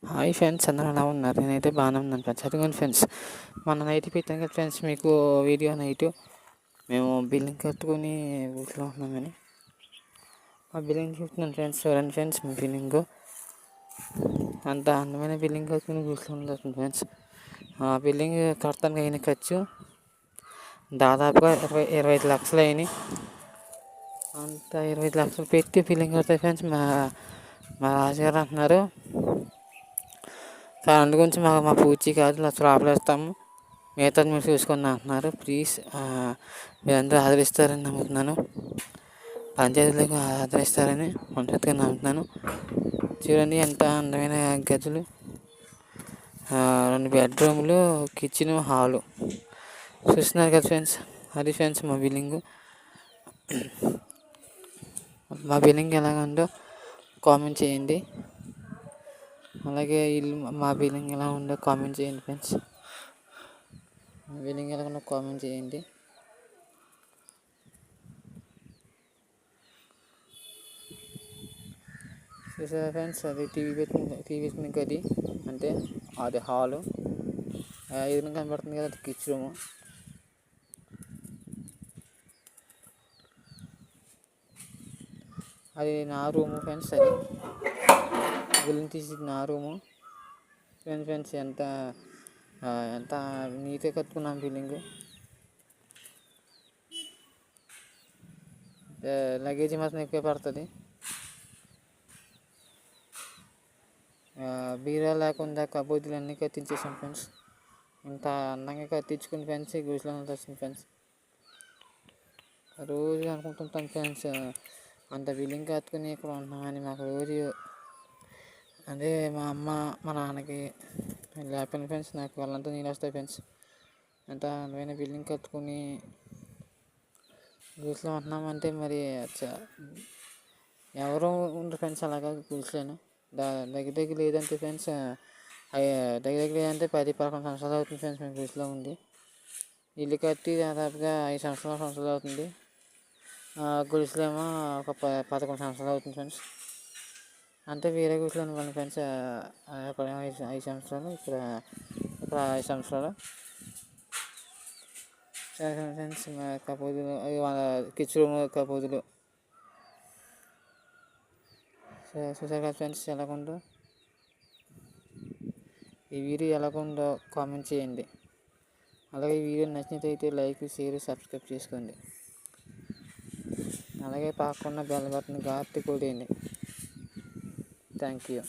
Hi friends, అందరూ ఎలా ఉన్నారు? నేనైతే బాగానే ఉన్నాను ఫ్రెండ్స్. అదిగోండి ఫ్రెండ్స్, మన నైట్ పెట్టాను కదా ఫ్రెండ్స్ మీకు వీడియో నైట్. మేము బిల్లింగ్ కట్టుకొని ఊరిలో ఉన్నామని ఆ బిల్లింగ్ చూస్తున్నాను ఫ్రెండ్స్. చూడండి ఫ్రెండ్స్, మీ బిల్లింగ్ అంత అందమైన బిల్లింగ్ కట్టుకుని ఊరిలో ఉంటుంది ఫ్రెండ్స్. ఆ బిల్డింగ్ కడతానికి అయిన ఖర్చు దాదాపుగా 25 లక్షలు అయినాయి. అంత 25 లక్షలు పెట్టి బిల్డింగ్ కడతాయి ఫ్రెండ్స్. మా రాజుగారు అంటున్నారు, కరెంట్ గురించి మా పూచి కాదు, లక్ష రూపాయలు ఇస్తాము, మిగతా మీరు చూసుకుని అంటున్నారు. ప్లీజ్ మీరందరూ ఆదరిస్తారని నమ్ముతున్నాను. పంచాయతీలకు ఆదరిస్తారని మనస్ఫూర్తిగా నమ్ముతున్నాను. చూడండి ఎంత అందమైన గదులు, 2 బెడ్రూమ్లు, కిచెన్, హాలు చూస్తున్నారు కదా ఫ్రెండ్స్. అది ఫ్రెండ్స్ మా బిల్డింగు. మా బిల్డింగ్ ఎలాగ ఉందో కామెంట్ చేయండి. అలాగే మా బిల్డింగ్ ఎలా ఉందో కామెంట్ చేయండి ఫ్రెండ్స్. మా బిల్డింగ్ ఎలా ఉందో కామెంట్ చేయండి. చూసారా ఫ్రెండ్స్, అది టీవీ పెట్టిన గది, అంటే అది హాలు. ఎదురుగా కనబడుతుంది కదా, అది కిచెన్ రూము. అది నా రూము ఫ్రెండ్స్. అది బిల్డింగ్ తీసి నా రూము ఫ్రెండ్స్. ఎంత ఎంత నీట్గా కట్టుకున్నాం బిల్డింగ్. లగేజ్ మాత్రం ఎక్కువ పడుతుంది. బీరా లేకుండా కబోర్డులు అన్నీ కట్టించేసాం ఫ్రెండ్స్. ఇంత అందంగా కట్టించుకుని ఫ్రెండ్స్ ఈ గుడిసెలో ఉంటుంది ఫ్రెండ్స్. రోజు అనుకుంటుంటాం ఫ్రెండ్స్, అంత బిల్డింగ్ కట్టుకుని ఇక్కడ ఉన్నామని. మాకు రోజు అదే మా అమ్మ మా నాన్నకి లేకపోయిన ఫ్రెండ్స్, నాకు వాళ్ళంతా నీళ్ళు వస్తాయి ఫ్రెండ్స్. అంత అందమైన బిల్డింగ్ కట్టుకుని గుడిసెలో ఉంటున్నామంటే మరి ఎవరు ఉండరు ఫ్రెండ్స్ అలాగా గుడిసెలోను. దగ్గర లేదంటే ఫ్రెండ్స్, దగ్గర లేదంటే 10-11 సంవత్సరాలు అవుతుంది ఫ్రెండ్స్ మేము గుడిసెలో ఉండి. ఇల్లు కట్టి దాదాపుగా 5 సంవత్సరాలు అవుతుంది. గుడిసెలో ఏమో ఒక 11 సంవత్సరాలు అవుతుంది ఫ్రెండ్స్. అంటే వేరే గుడిసెలో అనుకోండి ఫ్రెండ్స్, అక్కడ 5 సంవత్సరాలు, ఇక్కడ 5 సంవత్సరాలు. సరే ఫ్రెండ్స్, కపోదులు, కిచెన్ రూమ్ కపోదులు చూసారు కదా ఫ్రెండ్స్ ఎలాగుందో. ఈ వీడియో ఎలాగుందో కామెంట్ చేయండి. అలాగే ఈ వీడియో నచ్చినట్లయితే లైక్, షేర్, సబ్స్క్రైబ్ చేసుకోండి. అలాగే పక్కన బెల్ బటన్ గట్టి కొట్టేయండి. Thank you.